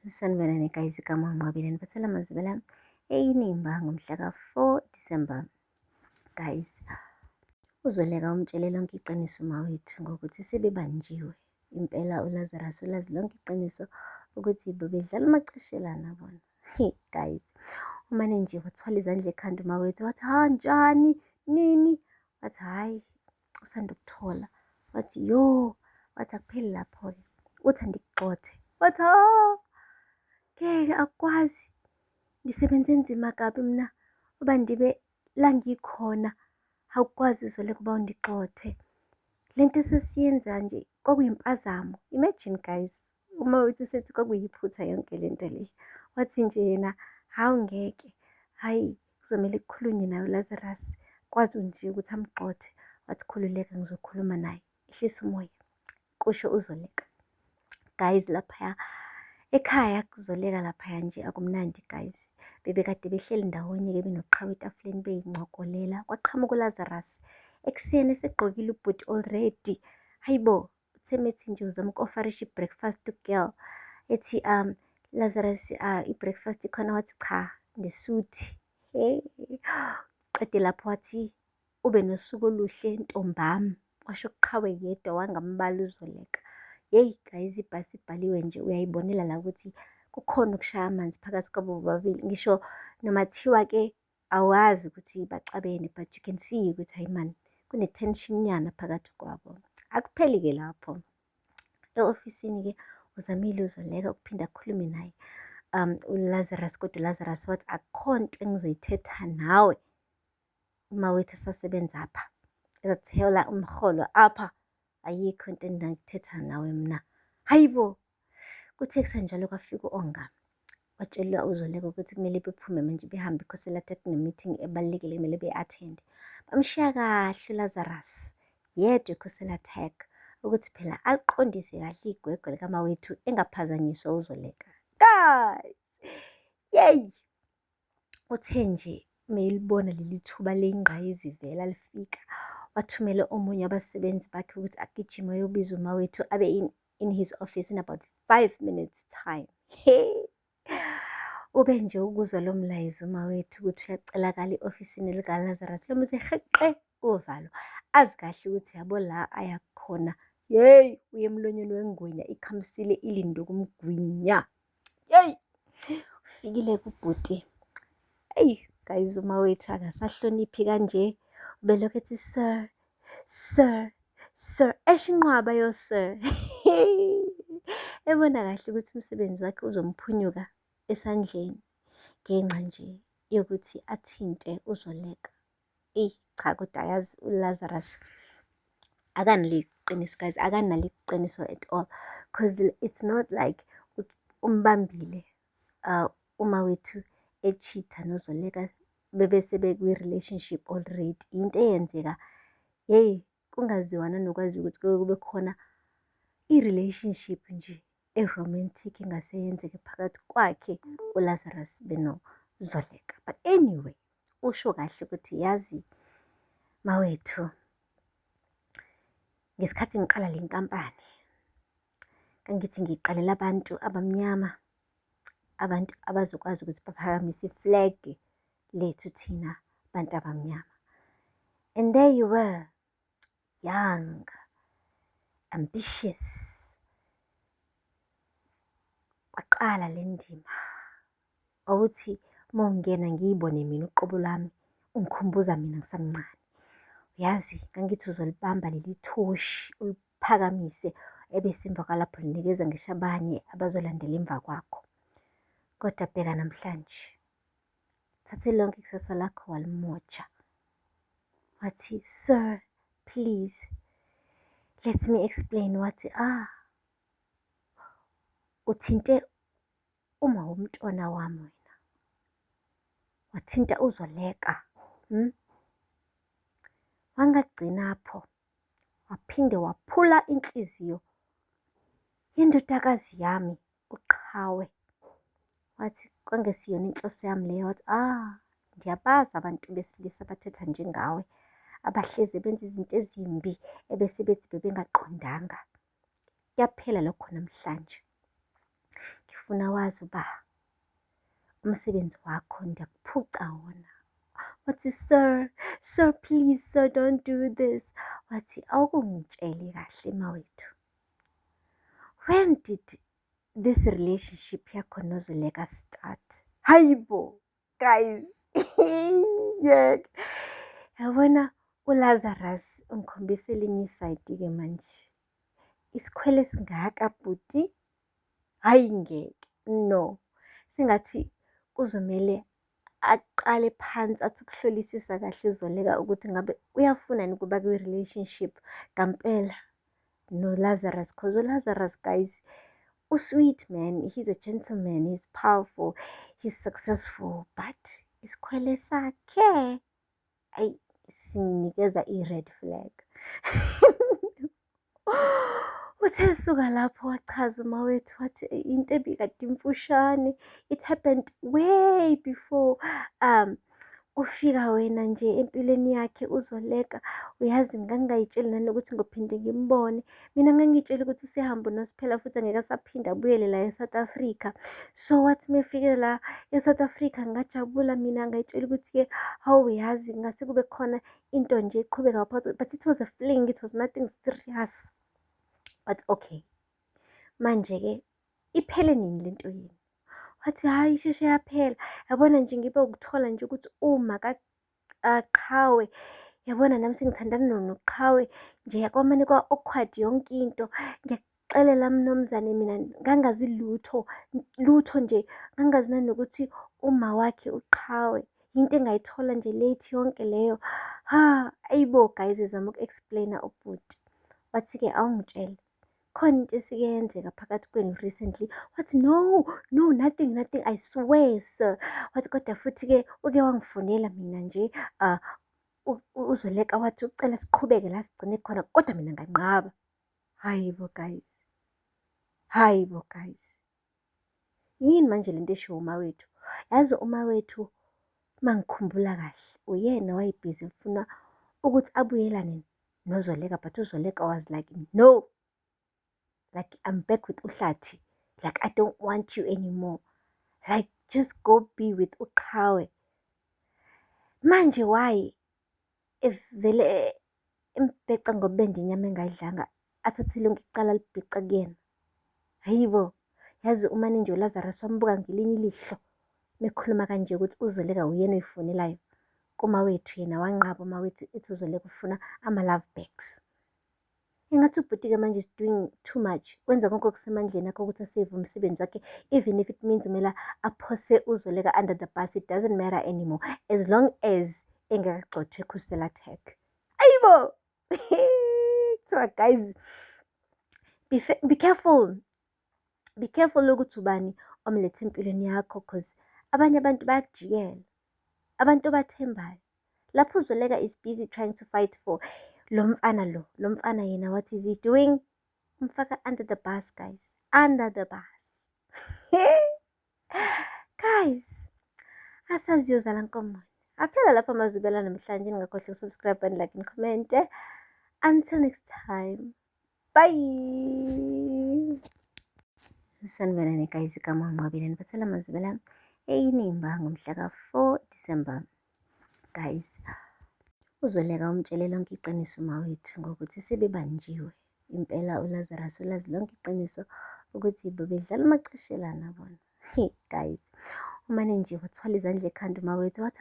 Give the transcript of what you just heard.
Sanibonani guys, igama unqabile niphathela amazwi lami eNimba ngomhla ka-4 December. Guys, uZoleka umtshele lonke iqiniso mawethu ngokuthi sebebanjiwe. Impela uLazarus ulazi lonke iqiniso ukuthi bebedlala umacashelana bona. Guys, umane nje wathwala izandla ekhanda mawethu wathi, njani, nini? Wathi, hhayi, usanda ukuthola. Wathi, wathi akupheli lapho-ke, uthi andikugxothe. Wathi, ngeke akwazi, ngisebenze nzima kabi mina uba ndibe la ngikhona, awukwazi Zoleka uba undigxothe. Le nto esesiyenza nje kwakuyimpazamo. Imagine guys, uma uthi sethi kwakuyiphutha yonke le nto le. Wathi nje yena, hawu ngeke, hhayi kuzomele kukhulunywe naye uLazarus, kwazi nje ukuthi amgxothe. Wathi khululeka ngizokhuluma naye, ehlisa umoya, kusho uZoleka. Guys, laphaya ekhaya kuZoleka laphaya nje akumnandi guys. Bebekade behleli ndawonye-ke benoqhawe etafuleni beyincokolela. Kwaqhamuka uLazarus ekuseni esegqokile ubhuti already. Hayibo, uthemethi nje uzama uku-offarisha i-breakfast girl. Ethi Lazarus i-breakfast ikhona, wathi cha, ngesuthi. Qede lapho wathi ube nosuku oluhle ntombami. Washo kuqhawe yedwa wangambala uZoleka. Yeyi guys, ibhasi ibhaliwe nje uyayibonela la ukuthi kukhona ukushaya amanzi phakathi kwabo bobabili. Ngisho noma thiwa-ke awazi ukuthi baxabene, but you can see ukuthi hayi man, kune-tension nyana phakathi kwabo. Akupheli-ke lapho. E-ofisini-ke uzamile uZoleka ukuphinda akhulume naye uLazarus, kodwa uLazarus wathi akukho nto engizoyithetha nawe uma wethu esasebenza apha, ezathola umrholo apha, ayikho into engingayithetha nawe mina. Hayibo, kuthe kusanjalo kwafika u-Onga, watshelwa uZoleka ukuthi kumele bephume manje behambe ikhoselathi kune-meeting ebalulekile kumele be-attend. Bamshiya kahle uLazarus yedwa ekhoselathi ukuthi phela aliqondise kahle igwegwe likamawethu engaphazanyiswa uZoleka. Guys, yeyi, uthe nje meyilibona leli thuba leyingqayizivele lifika, wathumela omunye wabasebenzi bakhe ukuthi agijime ayobiza umawethu abe in his office in about 5 minutes time. Ube nje ukuzwa lo mlayezo umawethu ukuthi uyacelakala i-ofisini likaLazarus. Lo muthi heqe uvalo, azi kahle ukuthi yabo la ayakhona, yeyi, uye emlonyeni wengwenya, ikhamisile ilinde ukumgwinya. Yeyi, ufikile kubhuti. Eyi guys, umawethu akasahloniphi kanje, ubelokhu ethi sir, sir, sir, eshinqwaba yo sir. Ebona kahle ukuthi umsebenzi wakhe uzomphunyuka esandleni ngenxa nje yokuthi athinte uZoleka. Cha, kodwa ayazi uLazarus akanalo iqiniso guys, akanalo iqiniso at all, because it's not like umbambile umawethu e-cheat-a noZoleka bebese bekwi-relationship already. Into eyenzeka, yeyi, kungaziwa nanokwazi ukuthi kube khona i-relationship nje e-romantic engase yenzeke phakathi kwakhe uLazarus benoZoleka. But anyway, usho kahle ukuthi yazi mawethu, ngesikhathi ngiqala le nkampani kangithi ngiqalela abantu abamnyama, abantu abazokwazi ukuthi baphakamise iflegi lethu thina bantu abamnyama. And there you were, young, ambitious. Waqala le ndima ukuthi uma ungena ngiyibone mina uqobo lami, ungikhumbuza mina ngisamncane. Uyazi, ngangithi uzolibamba leli thoshi uliphakamise ebese emva kwalapho linikeza ngisho abanye abazolandela emva kwakho. Kodwa bheka namhlanje, thathe lonke ikusasa lakho walimoja. Wathi, sir, please, let me explain. Wathi, uthinte uma wumntwana wami wena, wathinta uZoleka. Wangagcinapho, waphinde waphula inhliziyo yendodakazi yami uqhawe. Wathi kwangesiyona inhloso yami leyo. Wathi ndiyabazi abantu besilisa abathetha njengawe, abahlezi benza izinto ezimbi ebese bethi bebengaqondanga. Kuyaphela lokho namhlanje. ngifuna wazi uba umsebenzi wakho ndiyakuphuca wona. Wathi, sir, please, sir, don't do this. Wathi, awukungitsheli kahle mawethu. When did this relationship yakho noZoleka start? Hayibo, guys. Yeke. Yabona uLazarus ungikhombisa elinye isayidi-ke manje. Isikhwele singaka bhuti? Hayi ngeke, no. Singathi kuzomele aqale phansi athi ukuhlolisisa kahle uZoleka ukuthi ngabe uyafuna yini ukuba kwi-relationship ngampela noLazarus. Because uLazarus, guys, sweet man, he's a gentleman, he's powerful, he's successful, but isikhwele sakhe ayi sinikeza i-red flag. Uthe suka lapho wachaza umawethu wathi into ebikade imfushane, it happened way before ufika wena nje empilweni yakhe uZoleka. Uyazi ngangingayitsheli nanokuthi ngophinde ngimbone. Mina ngangitshela ukuthi sihamba uNosiphela futhi angeke asaphinda abuyele la eSouth Africa. So wathi mefike la eSouth Africa ngajabula mina ngayitshela ukuthi-ke hawu yazi ngase kube khona into nje eqhubeka phakathi, but it was a fling, it was nothing serious. But okay, manje-ke iphele nini le nto yini? Wathi hhayi isheshe yaphela. Yabona nje ngibe ukuthola nje ukuthi uma Qhawe, yabona nami sengithandana noQhawe nje kwamane kwa-awkward yonke into. Ngiyakuxelela mnumzane mina ngangazi lutho nje, ngangazi nanokuthi uma wakhe uQhawe into engayithola nje late yonke leyo. Ayibo guys, ezama uku-explain-a ubhuti. Wathi-ke awungitshele, khona into esike yenzeka phakathi kwenu recently? Wathi no, nothing, I swear sir. Wathi kodwa futhi-ke uke wangifonela mina nje uZoleka wathi ucela siqhubeke la sigcine khona, kodwa mina nganqaba. Hayibo guys, yini manje lento eshiwo umawethu? Yazi umawethu mangikhumbula kahle uyena wayebhizi efuna ukuthi abuyelane noZoleka, but uZoleka was like no, like I'm back with uHlathi, like I don't want you anymore, like just go be with uQhawe. Manje why vele imbheca ngobende inyama engayidlanga athathe lonke icala libheca kuyena? Hayibo, yazi umane nje uLazarus wambuka ngelinye ilihlo mekhuluma kanje ukuthi uZoleka uyena oyifonelayo kumawethu, yena wanqaba umawethu ethi uZoleka ufuna ama-love bags. Engathi ubhuti-ke manje is doing too much, wenza konke okusemandleni akho ukuthi asave umsebenzi wakhe, even if it means kumele aphose uZoleka under the bus, it doesn't matter anymore as long as engakagxothwe ku-cell attack. Ayibo. So guys, be careful ukuthi ubani omlethe empilweni yakho, because abanye abantu bayakujikela, abantu obathembayo. Lapho uZoleka is busy trying to fight for lo mfana yena, what is he doing? Umfaka under the bus, guys, under the bus. Guys, asaziyozala nkomo. Aphela lapho amazwibela namhlanje. Ningakhohlwa ukusubscribe and like and comment. Until next time, bye. Sanibonani guys, igama uNqobile niphathela amazwibela eNimba ngomhla ka-4 December. Guys, uZoleka umtshele lonke iqiniso mawethu ngokuthi sebebanjiwe impela. uLazarus ulazi lonke iqiniso ukuthi bebedlala amaceshelana bona. Guys, umane nje wathwala izandla ekhanda umawethu wathi